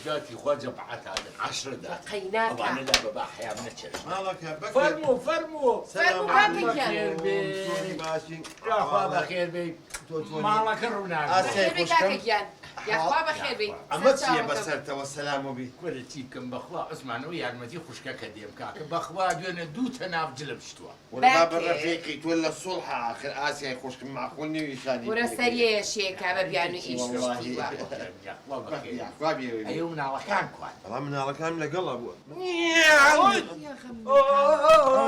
ذاتي خواجه بعت هذا 10 دقائق لقيناك. طبعا لا بابا احيانا من الشرش مالك يا بكر؟ فرموا فرموا بخير بي ماشي يا اخوة بخير بي مالك الرناق بخير بي كاكيان يا اخوة بخير بي أمتي بسرت والسلام بي كل تيكم بخوا اسمع ويا المدي خوشكا كديم كاك بخوا دون دوت ناف جلب شتوا والباب الرفيقي تولى الصلح آخر آسيا يخوشك مع خلني ويشاني ورا سريع شيكا ببيانو إيش والله يا اخوة بخير يا أخوابي ايوه من على كان كوان والله من على كامل قلب يا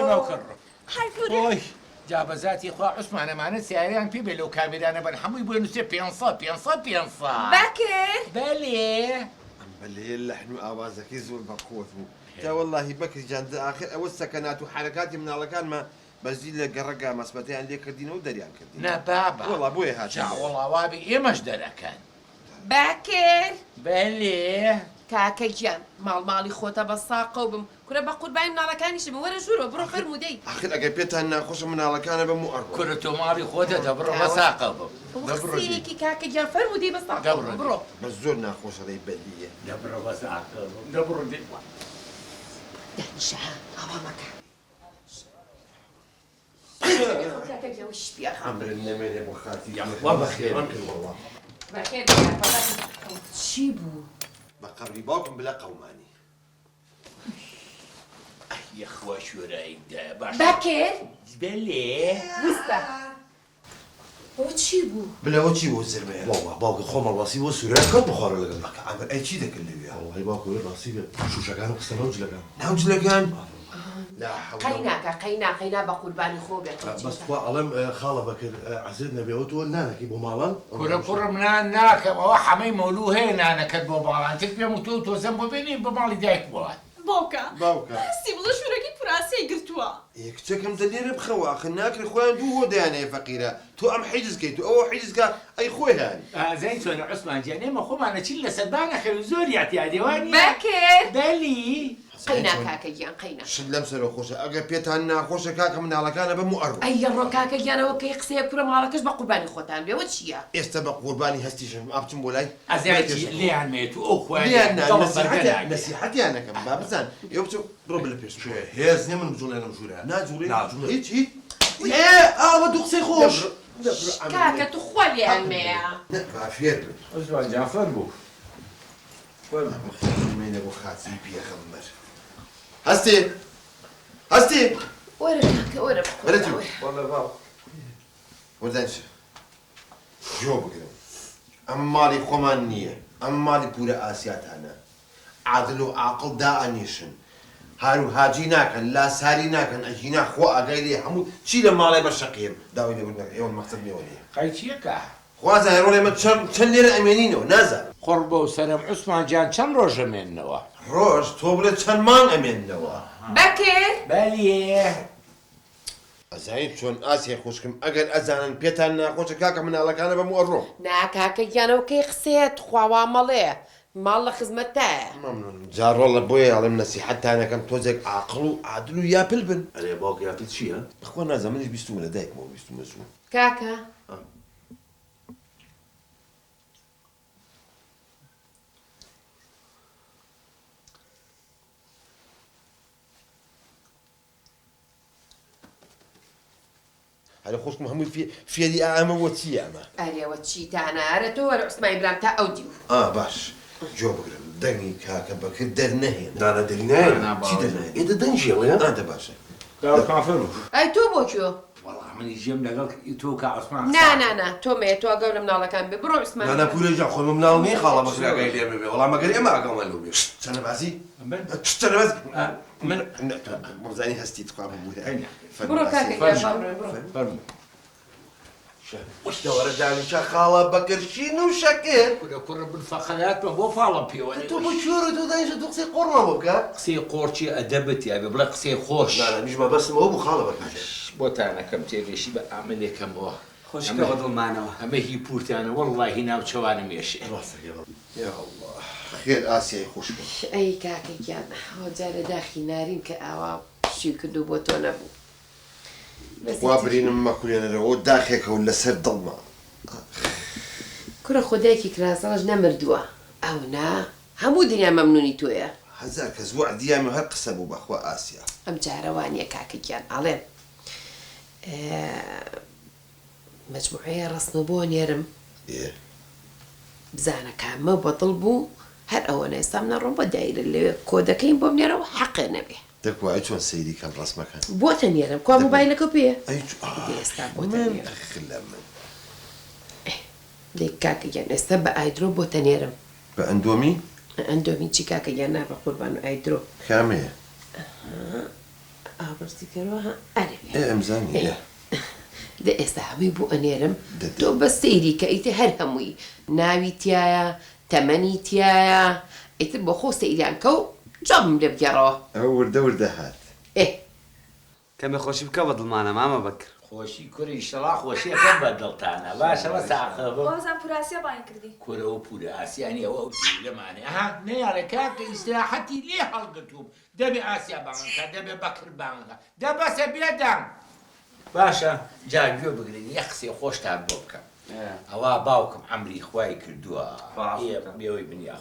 انا وكرر هاي فوري جاب ذاتي اخوة عثمان امانة سياريان في بلو كاميران بنحمو يبغوا نسي بينصا بكر بلي بلي اللحن آوازك يزول بقوة تا والله بكر جاند آخر أول سكنات وحركاتي من على كان ما بزيد لك قرقة مسبتين ليك كردين ودريان كردين نا بابا والله أبوي هذا جا والله وابي ايه مجدر كان بكر بلي كاكيان مالي خوتا بساقة وبم كنا بقول باين من على كانيش من ورا جورو برو فرمو دي آخر أجابتها أن خوش من على كان بمو أربعة كرتو مالي خودة دبر مساقة وخسيكي كاكيان فرمو دي بساقة برو بس زورنا خوش علي بلية دبر مساقة دبر دي دهني شها أمامك كاكيان وش بيا عمر النمر يا أبو خالتي يا والله خير والله بخير يا شيبو بقبري باكم بلا قوماني يا اخوة شو رايك ده باش بكر بلي وستا وتشيبو بلا وشي وزرمه والله باقي خمر واسي وسرعة كم بخار لقى عمر أي شيء ذاك اللي وياه والله باقي راسي شو شكان قصنا وجلك نعوج لكان لا حول قينا بقرباني خوبي بس علم خاله بكر عزيزنا بيوتو نانا كيبو مالان كرة منا ناك وحمي مولوهين انا كتبوا بالان تكبي موتوت وزنبو بيني بمالي دايك بوات باوكا باوكا سيبلا شوركي براسي قرتوا يكتكم تدير بخوا خناك خوان دو دانا يا فقيرة تو أم حجز كي تو أو حجز كا أي خوي هاني زين سوى عثمان جاني ما خو انا تشيل سبانة خير زور يعطي ديواني بكر بلي قينا كاكيان قينا شلم سلو خوشة أجا بيتها خوشة كاكا من على كان بمو أربعة أي الركاكة يانا وكي قصي كرة مالكش بقرباني خوتان بيا وتشيا استبق قرباني هستيشن أبتم بولاي أزايتي ليه عن ميتو أخوة لأن نصيحتي أنا كم بابزان يوبتو روب البيش شو هيز نمن بجولنا مجولها ناجوري ناجوري هيك هيك ايه بدو قصي خوش كاكا تخولي هالمية عافية عثمان جعفر بو مين أبو خاتي بيا خمر هستي هستي ورا كاكا ورا وريتي والله بابا وردانش جو بكرم أما مالي خمان نية أما مالي بورا آسيات أنا عادل وعاقل دا أنيشن هارو هاجي ناكن لا ساري ناكن أجينا خوا أغيري حمود شي لما علي بشقيم داوي لي يوم مكتب ميوني قايتيكا خوازا هيرولي ما تشن ليرة أمينينو نازا قربو وسلام عثمان جان كم روجه منوا روج توبلة تشن مان أمينو بكر بلي زين شون آسيا خوشكم أجر أزانا بيتنا خوش كاكا من على كان بمورو نا كاكا يانا وكي قصيت خوا مالي مال خزمته ممنون جار والله بوي علم نصيحتي أنا كم توزك عقلو عدلو يا بلبن انا باقي يعطيك شي ها أخوانا زمانش بيستو لديك مو بيستو مسؤول كاكا على خوشكم هم في دي أما وتي أما أريا وتشي تانا أرتو ورا اسمعي برام تا أوديو باش جو بقرم دني كاكا بكر درنهين لا درينا شي درنا ايه دنجي يا أنت باشا كافر أي تو بوشو والله من يجيب لك يتوكا عثمان نا تو ميتو أقول من على كان برو اسمعي انا بوري جا خو منالني خاله بكر قايل لي والله ما قال ما قال له أنا بازي من أنا بازي من مرزاني هستي تقام بوها برو كاكا يا برو وش ورد على خاله بكر شنو شكل كنا بالفخلات ما بو فالم بيو تو بشورو تو دايش تقصي قرنا بكا قصي قورتي أدبت يا بلا قصي خوش لا مش ما بس ما هو خاله بكر بوتانا كم تيجي شي بعمل لك كم هو خوش كودو معنا أما هي بورتانا والله هنا وشوانا ميشي يا الله خير آسيا خوشكم أي كاكا يانا هو جاري داخل نارين كأوا شو كدو بوتو نبو وابرين ما كلنا رو داخلك ولا سر ضلمة كرة خداكي كراس رجنا مردوة أو نا هەموو دنیا مەمنونی تۆیە. هەزار کەس وعدیامی هەر قسە بوو بەخوا ئاسیا. ئەم جارەوانیە کاکەگیان ئاڵێم مەجموعەیە ڕستنەوە بۆ نێرم بزانە کامە بەدڵ بوو هەر ئەوە ئێستا منە ڕۆم بە دایرە لێ کۆ دەکەین بۆ بنێرەوە حەقێ نەبێ. دەکوای چۆن سەیری کەم ڕسمەکان بۆتە نێرم کوا مۆبایلەکە پێ ئێستا بۆتە خلە من لێک کاکەگیان ئێستا بە ئایدرۆ بۆتە نێرم. بە ئەندۆمی؟ ئەندۆمی چی کاکەگیان نا بە قوربان و ئایدرۆ کامەیە؟ ئابرسیکەرەوە ئەرێ ئەمزانی لە ئێستا هەمووی بۆ ئەنێرم تۆ بە سەیری کە ئیتر هەر هەمووی ناوی تایە تەمەنی تایە ئیتر بۆ خۆ سەیریان کە و جەم لێ بگەڕەوە. ئەو وردە وردە هات کەمێ خۆشی بکە بە دڵمانە مامە بەکر. خۆشی کوڕی شڵا خۆشیەکەم بە دڵتانە باشە بە ساقەبە وازان پوراسیە باین کردی کورەوە پورە ئاسیانی ئەوە لەمانێ ئەها نەیاڵێ کاکە ئیستراحەتی لێ هەڵگرتووم دەبێ ئاسیا بانگەکە دەبێ بەکر بانگەکە دەبەسە بێدەنگ باشە جاگوێ بگرین یە قسێ خۆشتان بۆ بکەم ئەوە باوکم ئەمری خوای کردووە بێەوەی بنیا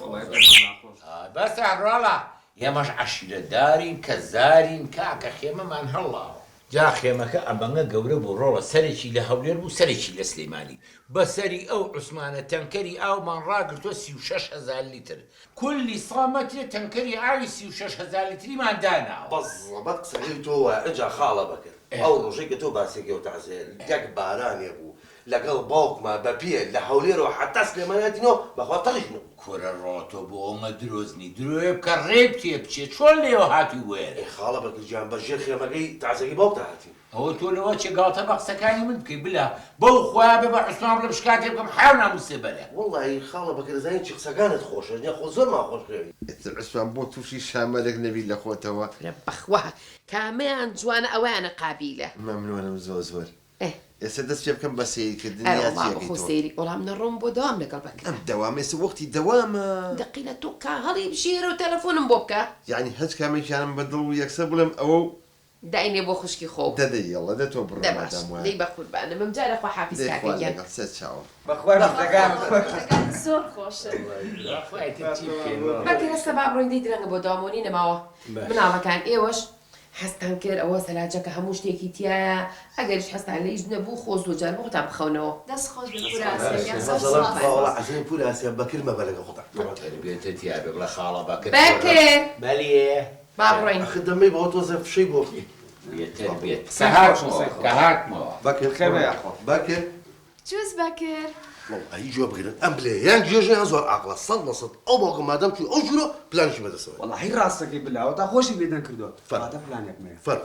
بەسە ڕۆڵە ئێمەش عەشیرەتدارین کە زارین کاکە خێمەمان هەڵاوە جا خێمەکە ئەمەنگە گەورە بۆ ڕۆڵە سەرێکی لە هەولێر بوو سەرێکی لە سلەیمانی بەسەری ئەو عوسمانە تەنکەری ئاومان ڕاگرتووە 36,000 لیتر کولی سامەترێ تەنکەری ئاوی 36,000 لیتریمان داناوە بەڵڵەبەت قسەی تۆ وە ئەجا خاڵە بەکرد ئەو ڕۆژەی کە تۆ باسێکی و تەعزێر یەک بارانێ بوو لەگەڵ باوکما بە پێ لە هەولێرەوە حتا سلێمانەتینەوە بەخوا تەڕیژنەوە کورە ڕۆتۆ بۆ ئەمە درۆزنی درۆێ بکە ڕێ پێ بچێت چۆن لێوە هاتووی وێرە خاڵە بەکرجیان بەژێر خێمەکەی تازەکی باوکتا هاتی ئەوە تۆ لەوە چێ گاڵتە بە قسەکانی من بکەی بلا بەو خۆیان بێ بە عوسمان بڵێ بشکاتێ بکەم حاو ناموسێ بەرە وەڵڵی خاڵە بەکرزانی چی قسەکانت خۆشە نیا خۆ زۆر ماخۆشکەوی عوسمان بۆ تووشی شامەلێک نەبی لە خۆتەوە بەخوا کامەیان جوانە ئەویانە قابیلە مەمنوانم زۆر ئێستا دەست پێ بکەم بە سەیرکردنی خۆ سەیری وەڵام نەڕۆم بۆ دەوام لەگەڵ بەکرد ئەم دەوام ئێستا وەختی دەوامە دقیلە تۆ کا هەڵی بژێرە و تەلەفۆنم بۆ بکە یعنی هەچ کامێکیانم بە دڵ و یەکسە بڵێم ئەوە داینێ بۆ خوشکی خۆ دەدەی یەڵە دە تۆ بڕۆمەدام وایە دەی بە قوربانە مەم جارە خۆ حافیز کاکەگیان سەد چاوە بەخوای ڕفتەکان زۆر خۆشە بەکە هەستە با بڕۆین دەی درەنگە بۆ داوامۆنی نەماوە مناڵەکان ئێوەش هەستان کرد ئەوە سەلاجەکە هەموو شتێکی تایە ئەگەریش هەستان لە هیچ نەبوو خۆ زۆر جار بۆتان بخەونەوە دەست خۆش بە پوراسیە عزیزم پوراسیە بەکرمە بە لەگە خۆتا بێتە تیاابێ بڵە خاڵە بەکرد بەکر بەلیێ با بڕۆین خدەمەی بەەوە تۆزە فشەی بۆ بێتر بێت کە هاتمەوە بەکر خێمە یاخۆ بەکر جوز بەکر ئەی گوێ بگرن ئەم بلێ یان گوێژیان زۆر ئاقلە 100% ئەو باوکە مادەم توی ئەو ژوورە پلانشی بەدەستەوە وەڵی ڕاستەکەی بلاوە تا خۆشی لێدەن کردووە فەراتە پلانێک مەیە فەر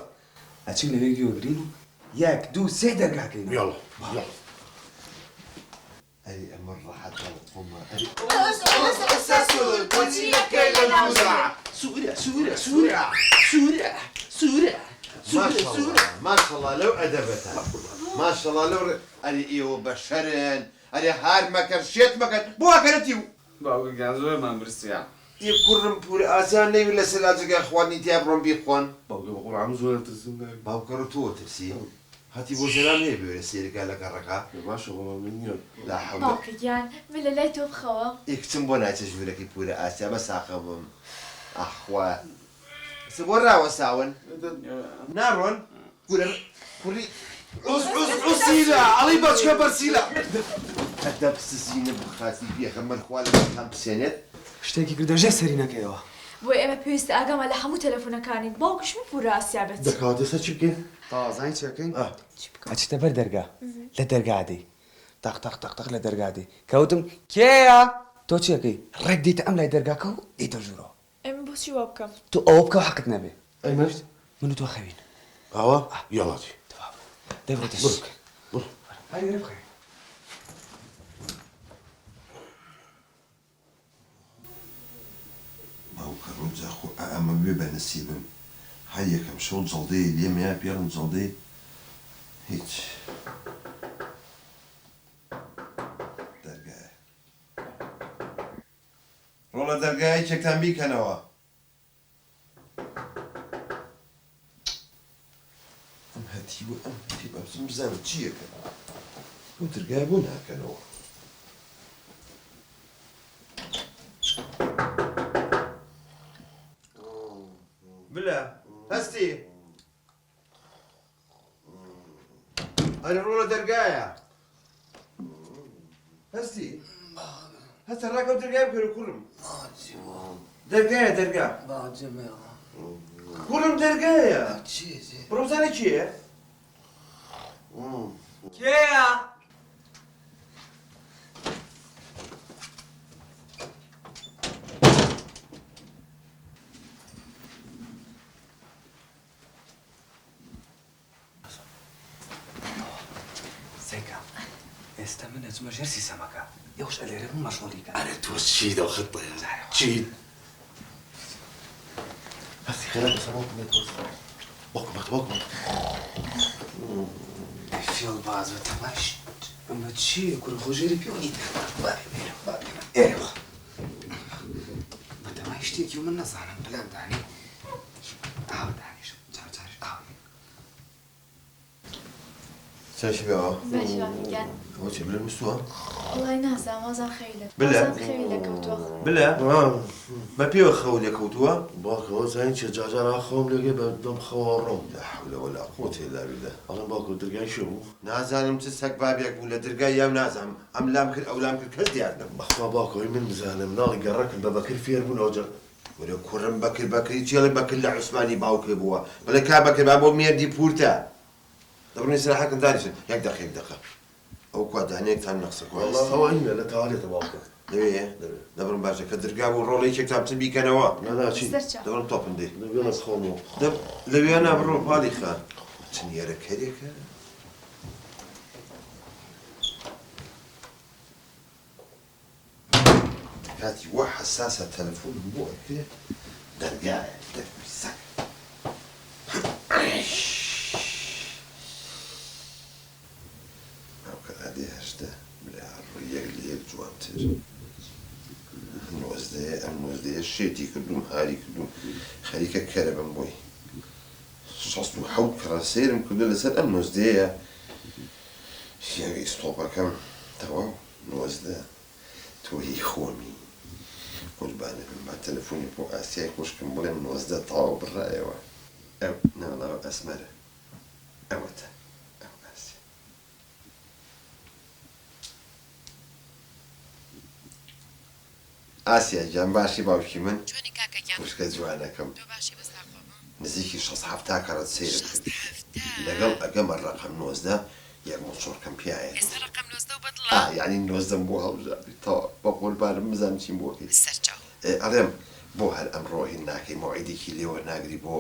ئەچین لەوێ گوێگرین و یەک دوو سێ دەرگاکەین یاڵە ئەری ئەمە ڕەحەت خۆمە ماشەڵڵا لەو ئەدەبەتە ماشەڵڵا لەو ئەری ئێوە بەشەرن ئەری هار مەکەن شێت مەکەن بۆ ئەکەرەتی و باوکیان زۆرمان برسیان ی کوڕم پورە ئاسیان نەوی لە سەلاجەکە خوانی تیا بڕۆم بیخۆن باوکە بە قوڕام زۆر ترسم باوکەڕ تۆ ترسی هەتی بۆ سەران هەیە بێرە سێرەکە لە گەڕەکە باشە بەڵام من نییە لا حەول باوکەگیان من لە لای تۆ بخەوە ئیکچم بۆ ناچە ژوورەکەی پورە ئاسیا بە ساقە بم ئەخوا بۆ ڕاوە ساون ناڕۆن کوڕی عوسیلە ئەڵی بەچکە بەرسیلە ئەدە پسسینە بخاتی پێخەمەر خوا لە هەم پسێنێت شتێکی کردەژێ سەری نەکەیەوە بۆ ئێمە پێویستە ئاگامە لە هەموو تەلەفۆنەکانی باوکش من پوراسیا بێت دەکات ئێستا چی بکەین تازای چەکەین ئەچتە بەر دەرگا لە دەرگادەی تاق تاق تاق تاق لە دەرگادەی کەوتم کێیە تۆ چیەکەی ڕێک دیتە ئەم لای دەرگاکە و دیتە ژوورەوە ئێمە بۆچی وا بکەم تۆ ئەوە بکە حەقت نەبێ ئەیمەشت من و تۆ خەوین ئەوە یاڵاتی دەبڕێتە هاي بخير باوکە ڕۆجا خۆ ئەمە بێ بە نسیبم هەر یەکەم شەو جەڵدەی لێمەیە پێڵم جەڵدەی هیچ دەرگایە ڕۆڵە دەرگای چێکتان بیکەنەوە ئەم هەتیوە ئەم هەتی بەبزم بزانم چیەکە ئەو دەرگای بۆ ناکەنەوە أنا رولا درقايا هسي هسه راكب درقايا بكل كلهم درقايا درقا كلهم درقايا بروزاني شي كيا سيكا استمنى ثم جرسي سمكة يوش اللي رمو مشغولي كان أنا توشيد وخطة يا تشيد بس خلال سموك ما توصل وقمت في الباز وتماشي اما تشي كل خجيري بيوني ايوه ما تماشي تيك يوم الناس انا بلان دعني دعني شو تعرف ساشي بقى ماشي كان هو شي بلا المستوى والله ناسا ما زال خيلك بالله؟ ما زال خيلك وتوخ بلا ما بيو خولي كوتوا باكو زين شي جاجر اخوم لقي بدهم خوارهم لا حول ولا قوة إلا بالله انا باكو درقان شو نازانم تسك بابيك ولا درقاي يا نازم أم لامكر أو لامكر كزدي عندنا بخوا باكو من مزالم نالي قرك ببكر فير بن اوجر ولا كورم بكر يجي بكر لعثماني باوك بوا ولا كابكر بابو ميدي بورتا دبرني صراحة كنت دارش يك دقيقة أو كواد هنيك تان نقصك والله هو هنا لا تعالي تباكو ليه دبرن باشا كدرقا والرولي شك تام تبي كنوا لا شي سرچا دبرن توبن دي نبينا خومو لبي أنا برو بالي خان تنيرك هذيك هاتي واحد حساسة تلفون بوك كده درقا دفع السك هكذا دي هشتا بلا الريق اللي الجوانتر النوزدي الشيتي كلهم هاري كلهم خليك كربن بوي شخص وحوت كراسيرم كل لسان النوزدي يعني استوبا كم توا نوزدا توهي خومي كل بعد ما تلفوني بو اسيا كوش كم بولي نوزدا طاو بالرأي أو لا أسمر أو آسيا آسيا جان باشي باوشي من جوانی کاکەگیان وشکە جوانەکەم تۆ باشی بەستا خۆم نزیکی 6 کارت سیر هەفتە لەگەڵ ئەگەمە ڕقم 19 یەک مۆچۆرکەم پیاە ئێستا ڕقم 19 بەدڵە یعنی 19 بۆ هەڵژابی تا بە قۆلبارم بزانم چیم بۆکەی سەرچاو ئەڵێم بۆ هەر ئەمڕۆ هین ناکەی مۆعیدێکی لێوە ناگری بۆ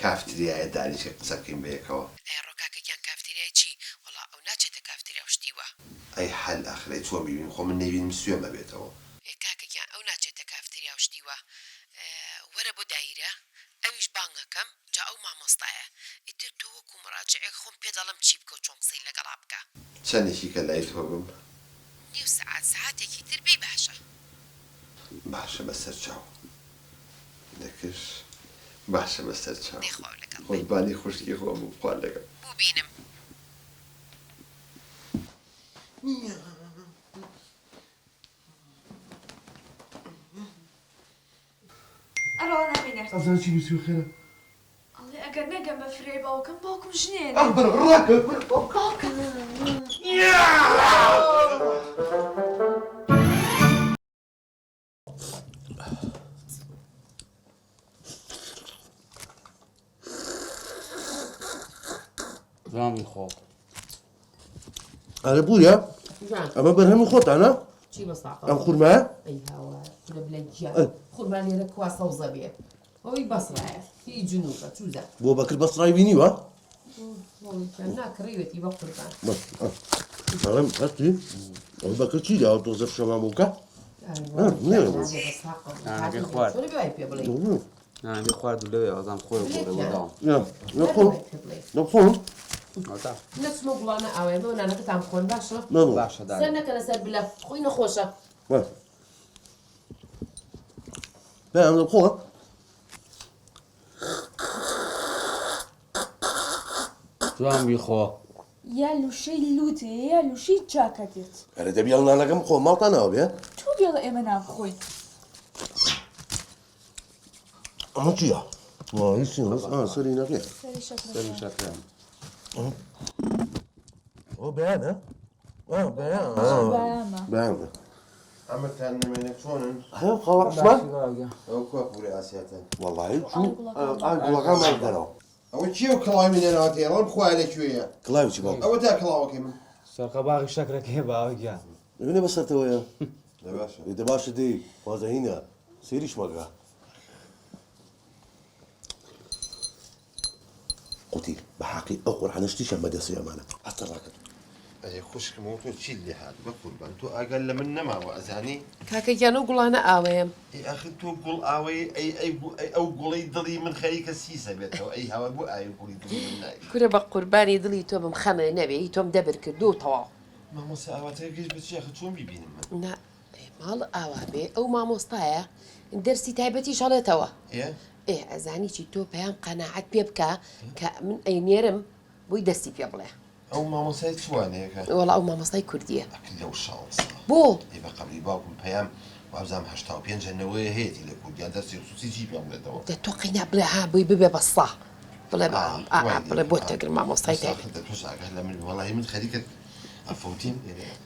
کافتریایە دانیشە قسە بکەین بەیەکەوە ئەی ڕۆکاکەگیان کافتریای چی وەڵا ئەو ناچێتە کافتریا و شتیوە ئەی حەل ئەخرەی چۆن ببین خۆ من نەبینم سوێمە بێتەوە ئێ کاکەگیان ئەو ناچێتە کافتریا و شتیوە وەرە بۆ دایرە ئەویش بانگەکەم جا ئەو مامۆستایە ئیتر تۆ وەکو مڕاجعێک خۆم پێ دەڵم چی بکە و چۆن قسەی لەگەڵا بکە چەندێکی کە لای تۆ بم نیو سەعاتێکی تر بێ باشە باشە بەسەر چاو دەکش باشە بەسەر چاو دەیخواو لەگەڵ قوربانی خوشکی خۆم بخوا لەگەڵ بوو بینم أروح أنا بينك أصلا شي بيسوي خير الله أجر نجم بفري باوكم باوكم جنين أخبر راكب زامي خو أنا بويا جوان أما برهم خط أنا چی بەساقە أم خورما ئەی هاوار لە بلەنجیان خورمان لێرە کوا سەوزە بێ ئەوەی بەسڕایە هی جنوبە چوزە بو بكر بس رايبيني وا ناکڕیوێتی بە قوربان بس أنا بس أبو بكر شي لا توظف شماموكا أنا بخوارد ولا أزام خوي ولا يا نقول نقول نسمە گوڵانە ئاوێنەوە نانەکەتان خۆن باشە نقول باشە سەر دار نەکە لەسەر بلە خۆی نەخۆشە لا أنا نقول زامي خو يا لوشي لوتي يا لوشي جاكاتيت أنا دبي أنا لقم خو ما طنا بيا تو يلا إيمانا خوي أما شيا ما يصير سرينا فيه سري شكرا سلام شكرا بيانه بيانه باما بانگە ئەمەتان نمێنێ چۆنن هەیە قاوەشمان ئەو کوە پورە ئاسیاتەن وەڵی چوو گوڵەکەمان دەرەوە ئەوە چی و کڵاوی منێنەوە تێڵم خوای لەکوێیە کڵاوی چی باڵ ئەوە تا کڵاوەکەی من سەرقە باغی شەکرەکە هەیە باوەگیان ببینێ بەسەرتەوەیە باشە ئیدە باشە دی وازەهینە سێریش مەگا قوتی بە حەقی ئەو قورحانەشتیشە بەدەستی ئەمانە ئەستە ڕاکەن ئەی خوشکم تۆ چی لێ هات بە قوربان تۆ ئاگەر لە من نەماوە ئەزانی کاکەگیان و گوڵانە ئاوەیەم ئەی ئەخ تۆ گوڵ ئاوەی ئەو گوڵەی دڵی من خەریکە سیسە بێتەوە ئەی هاوە بۆ ئاوی گوڵی دڵی من ناوی کورە بە قوربانی دڵی تۆ بم خەمە نەبێ هی تۆم دەبر کردو و تەواو مامۆستا ئاواتەکەش بچی ئەخ چۆن بیبینم من نا ماڵ ئاوا بێ ئەو مامۆستایە دەرسی تایبەتی شەڵێتەوە ئێ ئەزانی چی تۆ پێیان قەناعەت پێ بکە کە من ئەینێرم بۆی دەستی پێ بڵێ ئەو مامۆسای چوانەیەکە وەڵا ئەو مامۆستای کوردیە لەو شانسە بۆ ئێ بە قەبلی باوکم پەیام وابزانم 85 جەنەوەی هەیەی لە کوردیان دەستی خصوصی جی پێم بڵێتەوە دە تۆ قینا بڵێ ها بۆی ببێ بەسڵا بڵێ بڵێ بۆ تەگر مامۆستای تایبەت تۆش ئاگەر لە من وەڵی من خەریکە ئەفەوتیم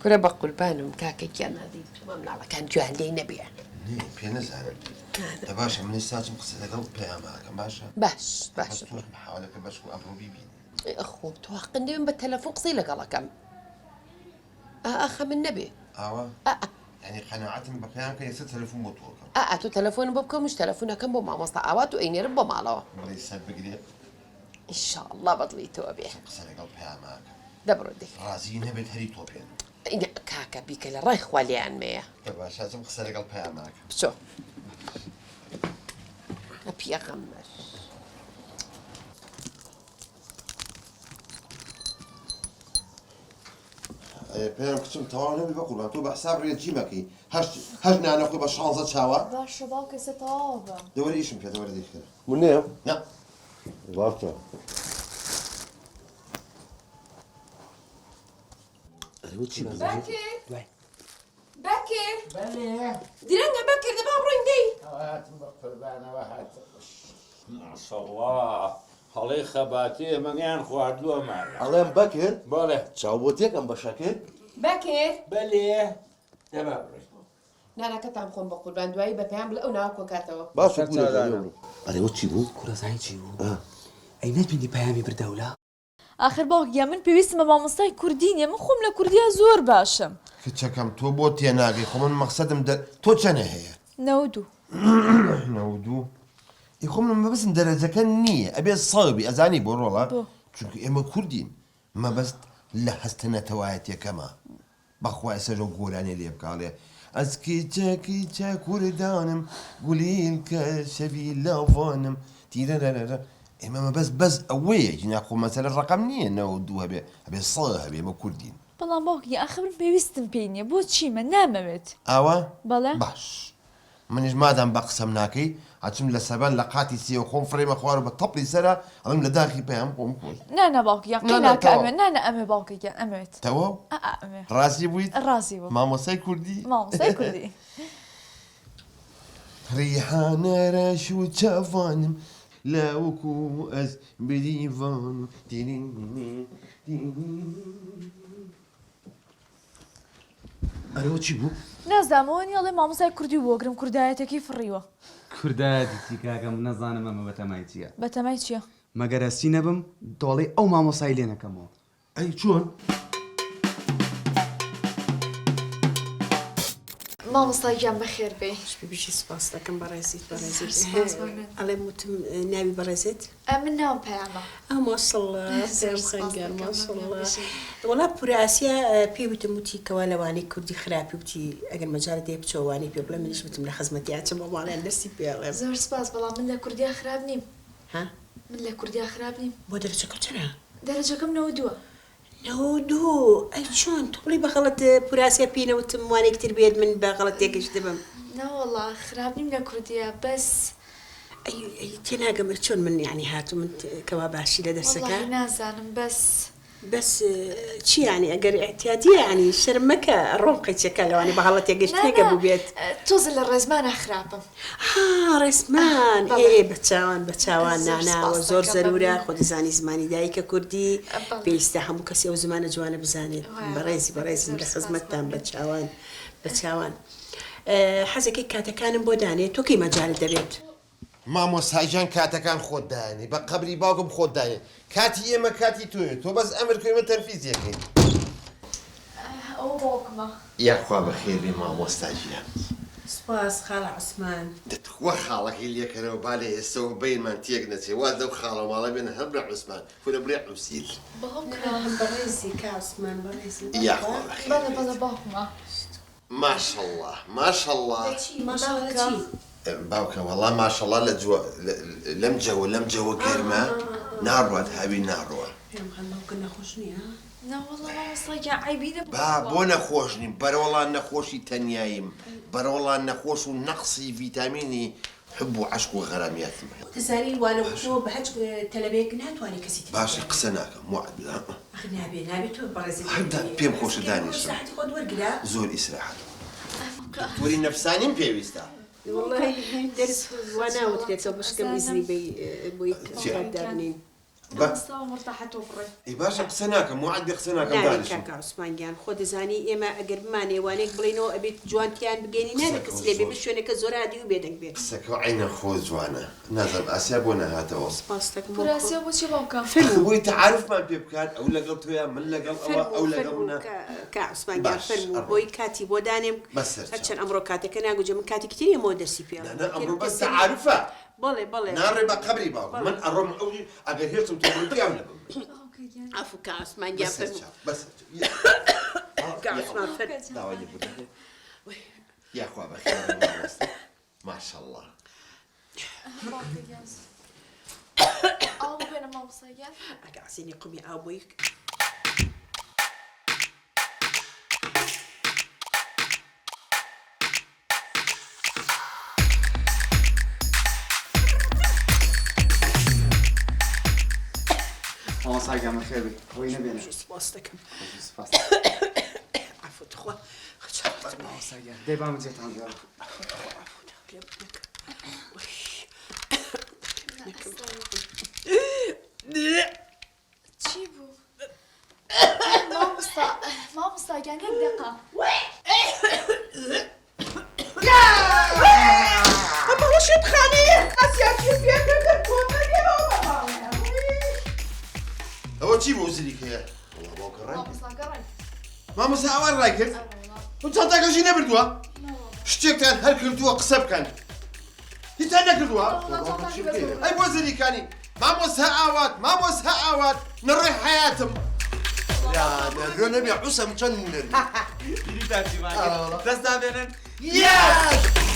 کورە بە قوربانم کاکەگیان نادی مامناڵەکان جوان لێی نەبێ پێ نەزانم دە باشە منی ساچم قسە لەگەڵ پەیاماکەم باشە باش باش تۆش حاولەکە بەش و ئەمڕۆ بیبین خۆ تۆ حەقندەوێن بە تەلەفۆن قسەی لەگەڵەکەم ئاخە من نەبێ ئاوا ینی قەناعەتم بە پەیام کە ئێستا تەلەفۆن بۆ تۆکەم تۆ تەلەفۆن بۆ بکەمش تەلەفۆنەکەم بۆ مامۆستا ئاوات و ئەینێرم بۆ ماڵەوە بڵێ سەر بگرێ ئینشاءڵڵا بەدڵی تۆ بێ قسە لەگەڵ پەیاماکە دەبڕۆ دێ ڕازی نەبێت هەری تۆ پێن کاکە بیکە لە ڕای خوا لێیان مەیە دە باشەچم قسە لەگەڵ پەیاماکە بچۆ پێغەمبەر پێم کچم تەواو نەبی بە قوربان تۆ بە حساب ڕێجی مەکەی هەشت نانەخۆی بە 16 چاوە باشە باوکە سە تەواو بە دەوەری ئیشم پێ دەوەری دیکە منێ نا باشە ئەرێ چی بزنی بەکر بەلێ درەنگە بەکر دەبا بڕۆین دەی هاتم بە قوربانەوە هاتم ماشەڵڵا هەڵەی خەباتێ مەنیان خواردووەمان ئەڵێم بەکرد بەڵێ چاو بۆ تێکم بە شەکر بەکر بەلێ دەبا بڕێ نانەکەتان خۆم بە قوربان دوایی بە پێیان بڵێ ئەو ناوە کۆکاتەوە باشە ئەرێوە چی بوو کوڕەزانی چی بوو ئەی نەتبینی پەیامی بردەولا آخر باوکیان من پێویستمە مامۆستای کوردی نییە من خۆم لە کوردیا زۆر باشم کچەکەم تۆ بۆ تێناگەی خۆ من مەقسەدم تۆ چەنە هەیە 92 نەودوو ئی خۆ من مەبەستم دەرەجەکە نییە ئەبێ سەڵبی ئەزانی بۆ ڕۆڵە چونکە ئێمە کوردین مەبەست لە هەستەنەتەوایەتێکەمە بەخوای سەرۆ گۆرانێ لێ بکاڵێ ئەس کیچە کوردانم گولیل کە شەوی لاوانم تیرەرەرە ئێمە مەبەست بەس ئەوەیە جناخۆ مەسەلە ڕقم نییە نەودوو هەبێ هەبێ سەڵ هەبێ ئێمە کوردین بەڵام باوکی آخر من پێویستم پێی نییە بۆ چیمە نامەوێت ئاوا بەڵێ باش منیش مادام بە قسەم ناکەی ئاچم لە سەبان لە قاتی سێ و خۆم فڕێمە خوارە بە تەپڵی سەرە ئەڵم لە داخی پێیان خۆم خۆش نانە باوکیان قیناکە ئەمێ نانە ئەمێ باوکەکیان ئەمەوێت تەواو ئەمێ ڕاستی بوویت ڕازی بوو مامۆسای کوردی مامۆستای کوردی ڕیحانەرەش و چاوانم لاوەکو ئەس بریڤان ئەرێوە چی بوو نازدامەوە نیڵێ مامۆستای کوردی بۆگرم کوردایەتێکی فڕیوە کوردایەتی کاکەم نەزانم ئەمە بەتەمای چییە بەتەمای چییە؟ مەگەرەستی نەبم دۆڵی ئەو مامۆسای لێ نەکەمەوە ئەی چۆن مامۆستاییان بەخێر بێ ببیشی سپاس دەکەم بەڕێزیت بەڕێزیت ئەڵێ وتم ناوی بەڕێزێت من ناوم پەیامە ماشەڵڵا خەنگەر ماشەڵڵا وەڵا پوراسیا پێی وتم وتی کەوا لەوانەی کوردی خراپی وتی ئەگەر مەجارە دێ بچۆوانی پێ بڵێ منیش وتم لە خزمەتی چەمە ماڵیان دەستی پێڵێم زۆر سپاس بەڵام من لە کوردیا خراپ نیم ها من لە کوردیا خراپ نیم بۆ دەرەجەکە چرا دەرەجەکەم 92 92 ئەی چۆن توڵی بەغەڵت پوراسیا پێینەوتم وانێکتر بێت من بەغەڵت تێکەش دەبم ناوەڵا خراپ نیم لە کوردیا بەس ئەی تێناگەمر چۆن من یعنی هاتو من کەوا باشی لە دەرسەکە نازانم بەس بس چی يعني ئەگەر احتیاطی يعني شەرمەکە ڕۆم قەیچەکە لەوانی بەهاڵە تێگەشتێکە بووبێت تۆز لە ڕێزمانە خراپم ڕێسمان بە چاوان ناناوە زۆر زەرورە خۆ دەزانی زمانی دایکە کوردی پێویستە هەموو کەسی ئەو زمانە جوانە بزانێت بەڕێزم لە خزمەتتان بە چاوان حەزەکەی کاتەکانم بۆ دانێت تۆ کەی مەجارت دەبێت مامۆستاجان کاتەکان خۆت دایێنی بە قەبری باوکم خۆت دایێ کاتی ئێمە کاتی تۆیە تۆ بەس ئەمر کوێمە تەرفیزیەکەین ئەو بۆکمە یاخوا بەخێری مامۆستاجیان سپاس خاڵە عوسمان دەتخوا خاڵەکەی لێکەرەوە با لە ئێستەوە بینمان تێک نەچێ واز دەو خاڵە ماڵە بێن هەر بە عوسمان کورە بڕێ عوسیل بەڕێزی کا عوسمان بەڕێزی یاخوا بەڵێ باوکمە ماشەڵڵا ماشەڵڵا ماشەڵڵا باوکە وەڵا ماشەڵڵا لەم جەوە گەرمە ناڕوات هاوی ناڕوە پێم خەڵکە نەخۆش نییە ناوەڵە مامۆستاگیان عیبی با بۆ نەخۆش نیم بەرەوەڵان نەخۆشی تەنیاییم بەرەوەڵان نەخۆش و نەقسی ڤیتامینی حب و عشق و غەرامیاتم دەزانی وانە تۆ بە هەچ تەلەبێک ناتوانێت کەسی باشە قسە ناکەم وعد نابێت تۆ بەڕێزی پێم خۆشە دانیشم خۆت وەرگرا زۆر ئیسراحەت وەری نەفسانیم پێویستە والله دەرس وا ناوترێتەوە بەشکەم ئیزنی بۆی دابنین مرتاحەتۆ بڕێ ئی باشە قسە ناکەم وعد بێ قسە ناکەم دانیشم کاکا عوسمانگیان خۆ دەزانی ئێمە ئەگەر بمانێوانێک بڵێنەوە ئەبێت جوانتیان بگەینی نانە کەس لێ بێ شوێنەکە زۆر عادی و بێدەنگ بێت قسەکە عینە خۆ جوانە نازانم ئاسیا بۆ نەهاتەوە پوراسیا بۆچی باوکە بۆی تعارفمان پێ بکات ئەو لەگەڵ تۆیە من لەگەڵ ئەو لەگەڵ منە کا عوسمانگیان فەرموو بۆی کاتی بۆ دانێم هەرچەند ئەمڕۆ کاتەکە ناگوجە من کاتی کتێمەوە دەرسی پێ ئەمڕۆ بەس تعارفە بەڵێ ناڕێ بە قەبری باوک من ئەڕۆم ئەوی ئەگەر هێرتم تۆڵیام لە عفو کا عوسمانگیان فەرموو بس عوسمان فەرموو داوای لێ بکە یاخوا بەخێر ماشەڵڵا ئەو بێنە مامۆستاگیان ئەگە عسێنی قومی ئاو بۆی مامۆستاگیان بەخێر بێ خۆی نەبێنە سپاس دەکەم سپاس عفو تخوا مامۆستاگیان دەی بام جێتان بێڵ چی بوو مامۆستاگیان یەک دقە ئەمە وەشت خانێ ئەسیاکی ئەوە چی بۆ زریکەیە مامۆستاگە ڕای مامۆستا ئەوە ڕای کرد و چەنداکەشی نەبردووە شتێکتان هەر کردووە قسە بکەن هیچان نەکردووە ئەی بۆ زریکانی مامۆستا ئاوات نەڕێ حیاتم نەرۆ نەبێ عوسەم چەند نەر دەست دابێنن یاس